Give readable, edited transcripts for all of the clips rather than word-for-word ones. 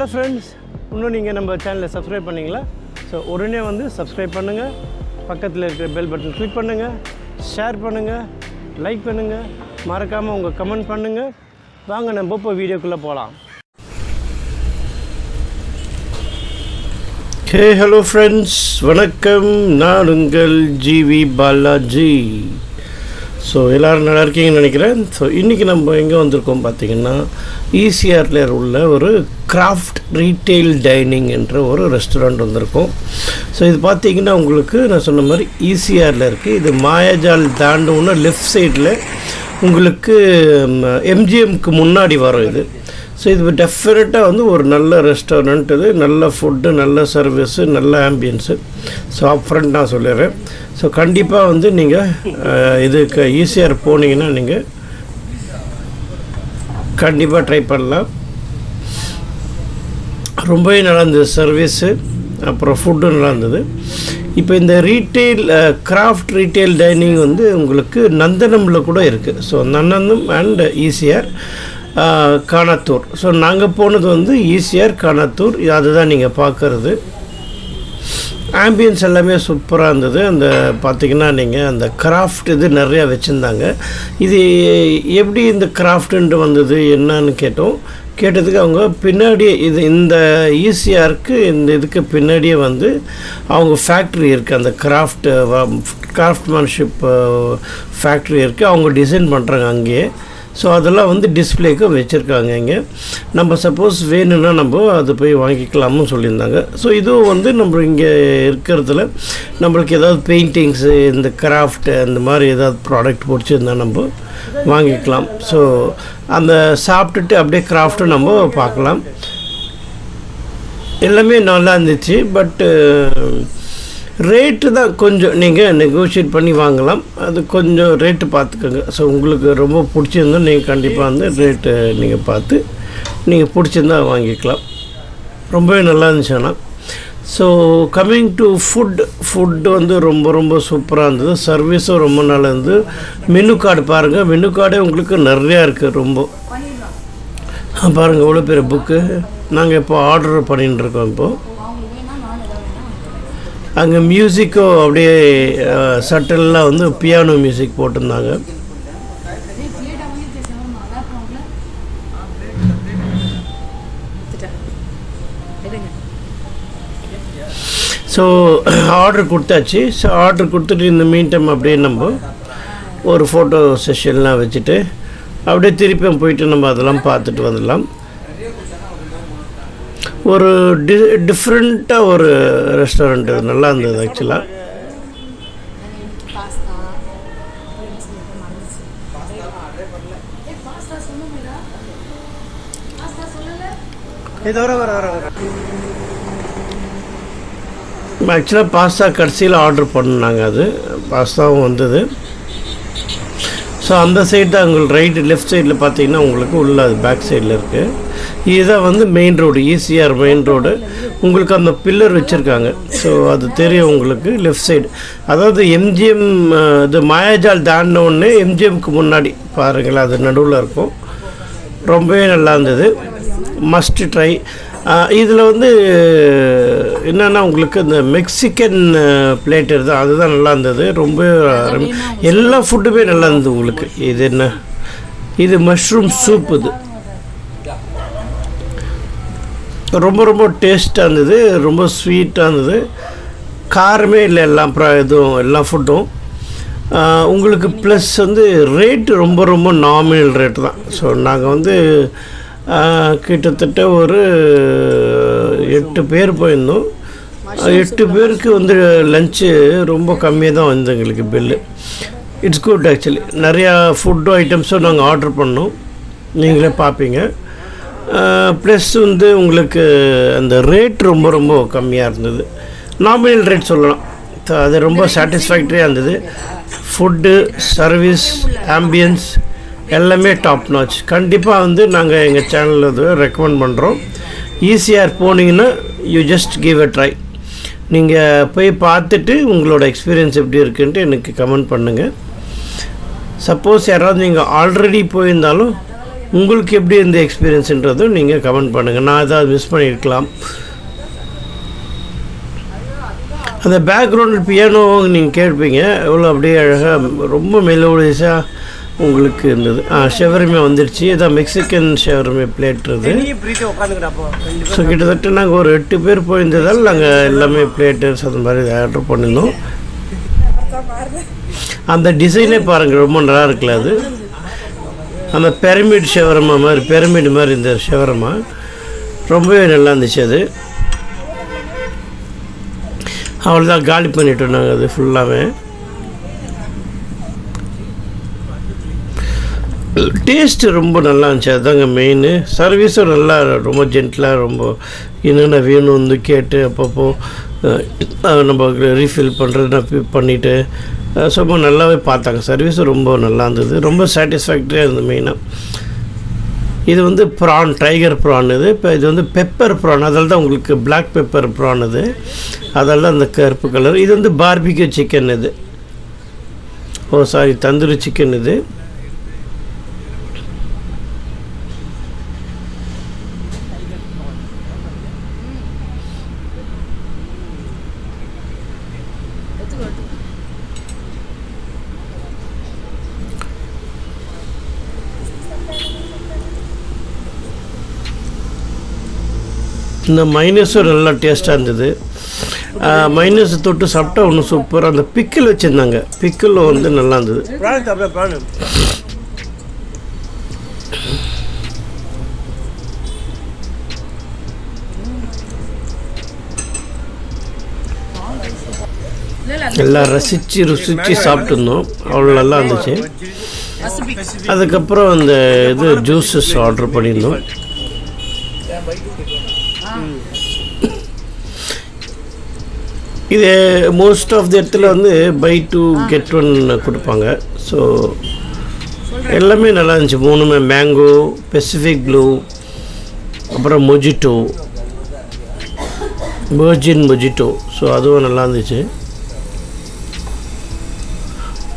Hello friends, இன்னும் நீங்கள் நம்ம சேனலை சப்ஸ்கிரைப் பண்ணிங்களா? ஸோ உடனே வந்து சப்ஸ்கிரைப் பண்ணுங்கள், பக்கத்தில் இருக்கிற பெல் பட்டன் கிளிக் பண்ணுங்கள், ஷேர் பண்ணுங்கள், லைக் பண்ணுங்கள், மறக்காமல் உங்கள் கமெண்ட் பண்ணுங்கள். வாங்க நம்ம இப்போ வீடியோக்குள்ளே போகலாம். ஹலோ ஃப்ரெண்ட்ஸ், வணக்கம். நான் உங்கள் gvbalajee. ஸோ எல்லோரும் நல்லா இருக்கீங்கன்னு நினைக்கிறேன். ஸோ இன்றைக்கி நம்ம எங்கே வந்திருக்கோம் பார்த்திங்கன்னா, ECRல உள்ள ஒரு கிராஃப்ட் ரீட்டெயில் டைனிங் என்ற ஒரு ரெஸ்டாரண்ட் வந்திருக்கோம். ஸோ இது பார்த்திங்கன்னா உங்களுக்கு நான் சொன்ன மாதிரி ECRல இருக்குது. இது மாயாஜால் தாண்டவுன்னு லெஃப்ட் சைடில் உங்களுக்கு MGMக்கு முன்னாடி வரும் இது. ஸோ இது டெஃபினட்டாக வந்து ஒரு நல்ல ரெஸ்டாரண்ட், இது நல்ல ஃபுட்டு, நல்ல சர்வீஸு, நல்ல ஆம்பியன்ஸு. ஸோ அப்ஃப்ரண்ட் நான் சொல்லிடுறேன். ஸோ கண்டிப்பாக வந்து நீங்கள் இதுக்கு ECR போனீங்கன்னா நீங்கள் கண்டிப்பாக ட்ரை பண்ணலாம். ரொம்பவே நல்லா இருந்தது சர்வீஸு, அப்புறம் ஃபுட்டு நல்லா இருந்தது. இப்போ இந்த ரீட்டெயில் கிராஃப்ட் ரீட்டெயில் டைனிங் வந்து உங்களுக்கு நந்தனமில் கூட இருக்குது. So Nandanam and ECR Kanathur. So நாங்கள் போனது வந்து ECR கனத்தூர். அதுதான் நீங்கள் பார்க்குறது. ஆம்பியன்ஸ் எல்லாமே சூப்பராக இருந்தது. அந்த பார்த்திங்கன்னா நீங்கள் அந்த கிராஃப்ட் இது நிறையா வச்சுருந்தாங்க. இது எப்படி இந்த கிராஃப்ட்டுன்ட்டு வந்தது என்னன்னு கேட்டதுக்கு அவங்க பின்னாடியே இது இந்த ECRக்கு இந்த இதுக்கு பின்னாடியே வந்து அவங்க ஃபேக்ட்ரி இருக்குது. அந்த கிராஃப்ட்மேன்ஷிப் ஃபேக்ட்ரி இருக்குது. அவங்க டிசைன் பண்ணுறாங்க அங்கேயே. ஸோ அதெல்லாம் வந்து டிஸ்பிளேக்கு வச்சுருக்காங்க இங்கே. நம்ம சப்போஸ் வேணும்னா நம்ம அது போய் வாங்கிக்கலாம்னு சொல்லியிருந்தாங்க. ஸோ இதுவும் வந்து நம்ம இங்கே இருக்கிறதுல நம்மளுக்கு ஏதாவது பெயிண்டிங்ஸு, இந்த கிராஃப்ட்டு அந்த மாதிரி ஏதாவது ப்ராடக்ட் பிடிச்சிருந்தால் நம்ம வாங்கிக்கலாம். ஸோ அந்த சாப்பிட்டுட்டு அப்படியே கிராஃப்ட்டு நம்ம பார்க்கலாம். எல்லாமே நல்லா இருந்துச்சு. பட்டு ரேட்டு தான் கொஞ்சம் நீங்கள் நெகோஷியேட் பண்ணி வாங்கலாம். அது கொஞ்சம் ரேட்டு பார்த்துக்கோங்க. ஸோ உங்களுக்கு ரொம்ப பிடிச்சிருந்தோம் நீங்கள் கண்டிப்பாக வந்து ரேட்டு நீங்கள் பார்த்து நீங்கள் பிடிச்சிருந்தா வாங்கிக்கலாம். ரொம்பவே நல்லா இருந்துச்சு. ஆனால் ஸோ கம்மிங் டு ஃபுட்டு வந்து ரொம்ப சூப்பராக இருந்தது. சர்வீஸும் ரொம்ப நல்லா இருந்தது. மெனு கார்டு பாருங்கள். மெனு கார்டே உங்களுக்கு நிறையா இருக்குது. ரொம்ப பாருங்கள் எவ்வளோ பெரிய புக்கு. நாங்கள் இப்போ ஆர்டர் பண்ணிட்டுருக்கோம். இப்போது அங்கே மியூசிக்கும் அப்படியே சட்டல்லாம் வந்து பியானோ மியூசிக் போட்டிருந்தாங்க. ஸோ ஆர்டர் கொடுத்தாச்சு. ஸோ ஆர்டர் கொடுத்துட்டு இந்த மீன் டைம் அப்படியே நம்ம ஒரு ஃபோட்டோ செஷன்லாம் வச்சுட்டு அப்படியே திருப்பியும் போயிட்டு நம்ம அதெல்லாம் பார்த்துட்டு வந்துடலாம். ஒரு டிஃப்ரெண்ட்டாக ஒரு ரெஸ்டாரண்ட், நல்லா இருந்தது ஆக்சுவலாக. ஆக்சுவலாக பாஸ்தா கடைசியில் ஆர்டர் பண்ணாங்க. அது பாஸ்தாவும் வந்தது. ஸோ அந்த சைடு தான் உங்களுக்கு ரைட்டு லெஃப்ட் சைடில் பார்த்தீங்கன்னா உங்களுக்கு உள்ள அது பேக் சைடில் இருக்குது. இதுதான் வந்து main road, ECR main road. உங்களுக்கு அந்த பில்லர் வச்சுருக்காங்க. ஸோ அது தெரியும் உங்களுக்கு லெஃப்ட் சைடு. அதாவது MGM இது மாயாஜால் தாண்டினோடனே MGMக்கு முன்னாடி பாருங்களேன், அது நடுவில் இருக்கும். ரொம்பவே நல்லா இருந்தது. Must try. இதில் வந்து என்னென்னா உங்களுக்கு இந்த மெக்சிகன் பிளேட்டர் தான், அதுதான் நல்லா இருந்தது. ரொம்ப எல்லா ஃபுட்டுமே நல்லா இருந்தது உங்களுக்கு. இது என்ன, இது மஷ்ரூம் சூப். இது ரொம்ப டேஸ்ட்டாக இருந்தது. ரொம்ப ஸ்வீட்டாக இருந்தது. காரமே இல்லை. எல்லா ஃபுட்டும் உங்களுக்கு. ப்ளஸ் வந்து ரேட்டு ரொம்ப நாமினல் ரேட்டு தான். ஸோ நாங்கள் வந்து கிட்டத்தட்ட ஒரு 8 பேர் போயிருந்தோம். 8 பேருக்கு வந்து லஞ்சு ரொம்ப கம்மியாக தான் வந்து எங்களுக்கு பில்லு. It's good actually. நிறையா ஃபுட்டு ஐட்டம்ஸும் நாங்கள் ஆர்டர் பண்ணோம். நீங்களே பார்ப்பீங்க. ப்ளஸ் வந்து உங்களுக்கு அந்த ரேட் ரொம்ப கம்மியாக இருந்தது. நாமினல் ரேட் சொல்லலாம். அது ரொம்ப சாட்டிஸ்ஃபேக்டரியாக இருந்தது. ஃபுட்டு, சர்வீஸ், ஆம்பியன்ஸ் எல்லாமே டாப் நாச். கண்டிப்பாக வந்து நாங்கள் எங்கள் சேனலில் இது ரெக்கமெண்ட் பண்ணுறோம். ECR போனீங்கன்னா you just give a try. நீங்கள் போய் பார்த்துட்டு உங்களோட எக்ஸ்பீரியன்ஸ் எப்படி இருக்குன்ட்டு எனக்கு கமெண்ட் பண்ணுங்கள். சப்போஸ் யாராவது நீங்கள் ஆல்ரெடி போயிருந்தாலும் உங்களுக்கு எப்படி இந்த எக்ஸ்பீரியன்ஸுன்றதும் நீங்கள் கமெண்ட் பண்ணுங்கள். நான் ஏதாவது மிஸ் பண்ணியிருக்கலாம். அந்த பேக்ரவுண்ட் பியானோ நீங்கள் கேட்பீங்க, எவ்வளோ அப்படியே அழகாக ரொம்ப மெலோடியஸாக உங்களுக்கு இருந்தது. ஷவர்மே வந்துடுச்சு. இதான் மெக்சிகன் ஷவர்மே பிளேட்டுறது. ஸோ கிட்டத்தட்ட நாங்கள் ஒரு 8 பேர் போயிருந்ததால் நாங்கள் எல்லாமே பிளேட்டர்ஸ் அந்த மாதிரி ஆர்டர் பண்ணியிருந்தோம். அந்த டிசைனே பாருங்கள், ரொம்ப நல்லா இருக்குல்ல. அது அந்த பிரமிட் ஷவர்மா மாதிரி, பிரமிட் மாதிரி இந்த ஷவர்மா ரொம்பவே நல்லா இருந்துச்சு. அது அவ்வளோதான், காலி பண்ணிட்டோம் நாங்கள் அது ஃபுல்லாகவே. டேஸ்ட்டு ரொம்ப நல்லா இருந்துச்சு, அதுதாங்க மெயின். சர்வீஸும் நல்லா, ரொம்ப ஜென்டிலாக, ரொம்ப என்னென்ன வேணும் வந்து கேட்டு அப்பப்போ நம்ம ரீஃபில் பண்ணுறது பண்ணிவிட்டு ரொம்ப நல்லாவே பார்த்தாங்க. சர்வீஸும் ரொம்ப நல்லா இருந்தது, ரொம்ப சாட்டிஸ்ஃபேக்டரியாக இருந்தது மெயினாக. இது வந்து ப்ரான், டைகர் ப்ரான். இது இப்போ இது வந்து பெப்பர் ப்ரான், அதில் தான் உங்களுக்கு பிளாக் பெப்பர் ப்ரான். இது அதில் அந்த கருப்பு கலர். இது வந்து பார்பிக்யூ சிக்கன். இது தந்தூரி சிக்கன். இது இந்த மைனஸும் நல்லா டேஸ்ட்டாக இருந்தது. மைனஸ் தொட்டு சாப்பிட்டா ஒன்று சூப்பராக. அந்த பிக்கிள் வச்சுருந்தாங்க, பிக்கிள் வந்து நல்லா இருந்தது. எல்லாம் ருசித்து சாப்பிட்டுருந்தோம், அவ்வளோ நல்லா இருந்துச்சு. அதுக்கப்புறம் அந்த இது ஜூஸஸ் ஆர்டர் பண்ணியிருந்தோம். இது மோஸ்ட் ஆஃப் தி இடத்துல வந்து பை 2 get 1 கொடுப்பாங்க. ஸோ எல்லாமே நல்லா இருந்துச்சு. 3மே மேங்கோ, பெசிஃபிக் ப்ளூ, அப்புறம் மொஜிட்டோ, வெர்ஜின் மொஜிட்டோ. ஸோ அதுவும் நல்லா இருந்துச்சு,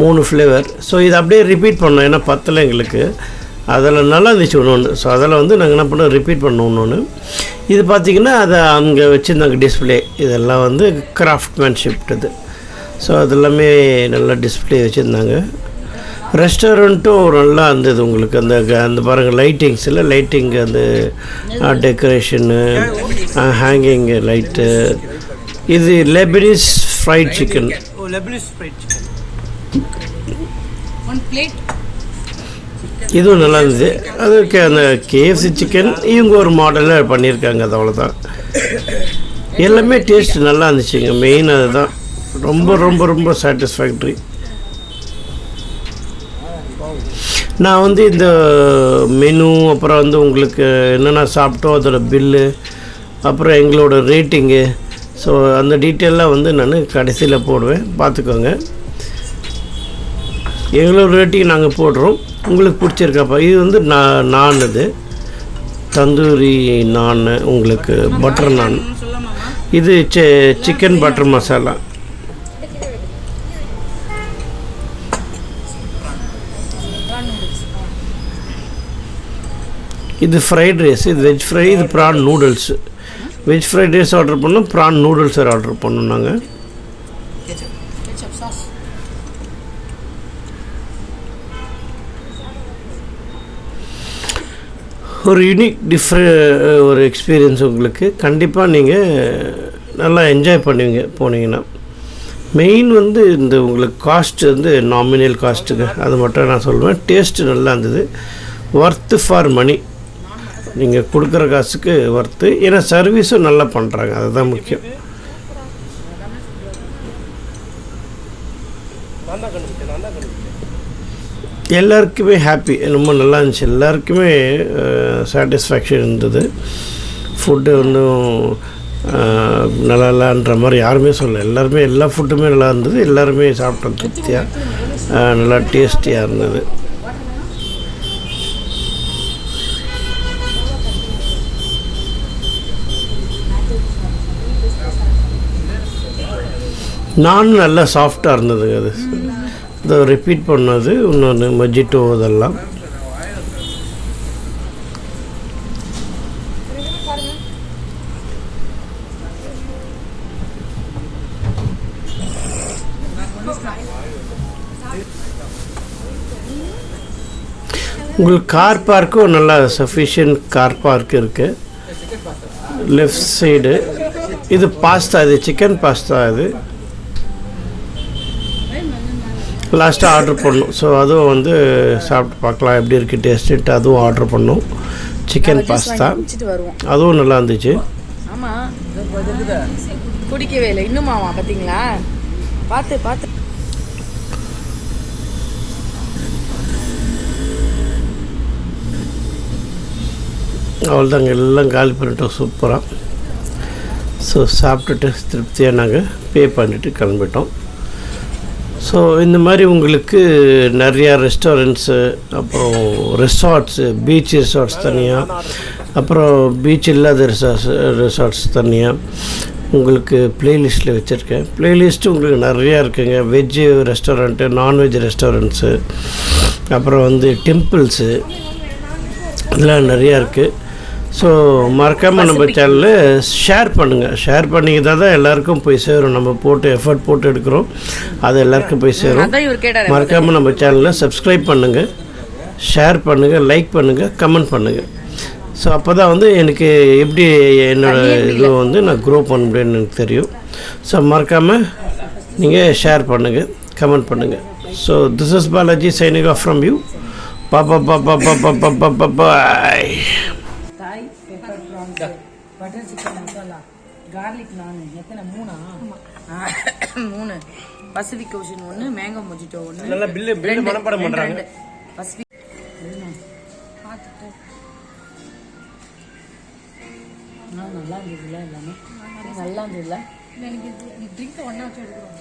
3 ஃப்ளேவர். ஸோ இது அப்படியே ரிப்பீட் பண்ணோம், ஏன்னா பத்தலை எங்களுக்கு. அதில் நல்லா இருந்துச்சு ஒன்று. ஸோ அதில் வந்து நாங்கள் என்ன பண்ணோம், ரிப்பீட் பண்ணோம் ஒன்று. இது பார்த்திங்கன்னா அதை அங்கே வச்சுருந்தாங்க டிஸ்பிளே. இதெல்லாம் வந்து கிராஃப்ட்மேன்ஷிப் இது. ஸோ அதெல்லாமே நல்லா டிஸ்பிளே வச்சுருந்தாங்க. ரெஸ்டாரண்ட்டும் நல்லா இருந்தது உங்களுக்கு. அந்த பாருங்கள் லைட்டிங்ஸில் லைட்டிங், அந்த டெக்கரேஷனு, ஹேங்கிங் லைட்டு. இது லெபனீஸ் ஃப்ரைட் சிக்கன். இதுவும் நல்லா இருந்தது. அதுக்கு அந்த KFC சிக்கன் இவங்க ஒரு மாடலில் பண்ணியிருக்காங்க, அது அவ்வளோதான். எல்லாமே டேஸ்ட் நல்லா இருந்துச்சுங்க, மெயின் அதுதான். ரொம்ப ரொம்ப ரொம்ப சாட்டிஸ்ஃபேக்ட்ரி. நான் வந்து இந்த மெனு, அப்புறம் வந்து உங்களுக்கு என்னென்ன சாப்பிட்டோம் அதோட பில்லு, அப்புறம் எங்களோட ரேட்டிங்கு, ஸோ அந்த டீட்டெயிலாம் வந்து நான் கடைசியில் போடுவேன், பார்த்துக்கோங்க. எங்களோட ரேட்டிங் நாங்கள் போடுறோம். உங்களுக்கு பிடிச்சிருக்காப்பா. இது வந்து நான் இது தந்தூரி நான், உங்களுக்கு பட்டர் நான். இது சிக்கன் பட்டர் மசாலா. இது ஃப்ரைட் ரைஸ், இது வெஜ் ஃப்ரை. இது prawn noodles. Veg fried rice order பண்ணோம், ப்ரான் நூடுல்ஸ் ஆர்டர் பண்ணோம் நாங்கள். ஒரு யூனிக் ஒரு எக்ஸ்பீரியன்ஸ் உங்களுக்கு. கண்டிப்பாக நீங்கள் நல்லா என்ஜாய் பண்ணுவீங்க போனீங்கன்னா. மெயின் வந்து இந்த உங்களுக்கு காஸ்ட் வந்து நாமினல் காஸ்ட்டுங்க, அது மட்டும் நான் சொல்லுவேன். டேஸ்ட்டு நல்லா இருந்தது, ஒர்த்து ஃபார் மணி. நீங்கள் கொடுக்குற காசுக்கு ஒர்த்து. ஏன்னா சர்வீஸும் நல்லா பண்ணுறாங்க, அதுதான் முக்கியம். எல்லாருக்குமே ஹாப்பி, ரொம்ப நல்லா இருந்துச்சு. எல்லாருக்குமே சாட்டிஸ்ஃபேக்ஷன் இருந்தது. ஃபுட்டு ஒன்றும் நல்லா இல்லைன்ற மாதிரி யாருமே சொல்லலை. எல்லாருமே எல்லா ஃபுட்டுமே நல்லா இருந்தது. எல்லாருமே சாப்பிட்டோம் திருப்தியாக, நல்லா டேஸ்டியாக இருந்தது. நானும் நல்லா சாஃப்டாக இருந்ததுங்க. அது இதை ரிப்பீட் பண்ணது இன்னொன்று மொஜிட்டோ, அதெல்லாம் உங்களுக்கு கார் பார்க்கும் நல்லா சஃபிஷியன்ட் கார் பார்க் இருக்குது. லெஃப்ட் சைடு இது பாஸ்தா, இது சிக்கன் பாஸ்தா. இது லாஸ்ட்டாக ஆர்டர் பண்ணோம். ஸோ அதுவும் வந்து சாப்பிட்டு பார்க்கலாம் எப்படி இருக்குது டேஸ்ட்டு. அதுவும் ஆர்டர் பண்ணோம். சிக்கன் பாஸ்தா அதுவும் நல்லா இருந்துச்சு. ஆமாம், குடிக்கவே இல்லை இன்னுமாவா பார்த்தீங்களா? பார்த்து பார்த்து அவ்வளோதாங்க, எல்லாம் காலி பண்ணிட்டோம் சூப்பராக. ஸோ சாப்பிட்டுட்டு திருப்தியாக நாங்கள் பே பண்ணிவிட்டு கிளம்பிட்டோம். ஸோ இந்த மாதிரி உங்களுக்கு நிறையா ரெஸ்டாரண்ட்ஸு, அப்புறம் ரெசார்ட்ஸு, பீச் ரெசார்ட்ஸ் தனியாக, அப்புறம் பீச் இல்லாத ரெசார்ட்ஸ் தனியாக உங்களுக்கு ப்ளேலிஸ்ட்டில் வச்சுருக்கேன். ப்ளேலிஸ்ட்டு உங்களுக்கு நிறையா இருக்குங்க. வெஜ்ஜு ரெஸ்டாரண்ட்டு, நான்வெஜ் ரெஸ்டாரண்ட்ஸு, அப்புறம் வந்து டெம்பிள்ஸு, இதெல்லாம் நிறையா இருக்குது. ஸோ மறக்காமல் நம்ம சேனலில் ஷேர் பண்ணுங்கள். ஷேர் பண்ணிக்கிட்டால் தான் எல்லாேருக்கும் போய் சேரும். நம்ம போட்டு எஃபர்ட் போட்டு எடுக்கிறோம், அது எல்லாருக்கும் போய் சேரும். மறக்காமல் நம்ம சேனலில் சப்ஸ்கிரைப் பண்ணுங்கள், ஷேர் பண்ணுங்கள், லைக் பண்ணுங்கள், கமெண்ட் பண்ணுங்கள். ஸோ அப்போ தான் வந்து எனக்கு எப்படி என்னோடய இது வந்து நான் க்ரோ பண்ண முடியும்னு எனக்கு தெரியும். ஸோ மறக்காமல் நீங்கள் ஷேர் பண்ணுங்கள், கமெண்ட் பண்ணுங்கள். So this is Balaji signing off from you. Bye. Butter chicken masala, garlic நான் எத்தனை? 3 பசிபிக் ஓஷன் 1, மேங்கோ மொஜிட்டோ 1. நல்ல பில்லு மனப்பாடம் பண்றாங்க. பசிபிக் பார்த்துட்டு நல்லா இருந்ததுல, எல்லாமே நல்லா இருந்ததுல. எனக்கு ட்ரிங்க் ஒன்றா வச்சு எடுக்கிறோம்.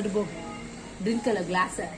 எடுப்போம் ட்ரிங்க் இல்லை கிளாஸை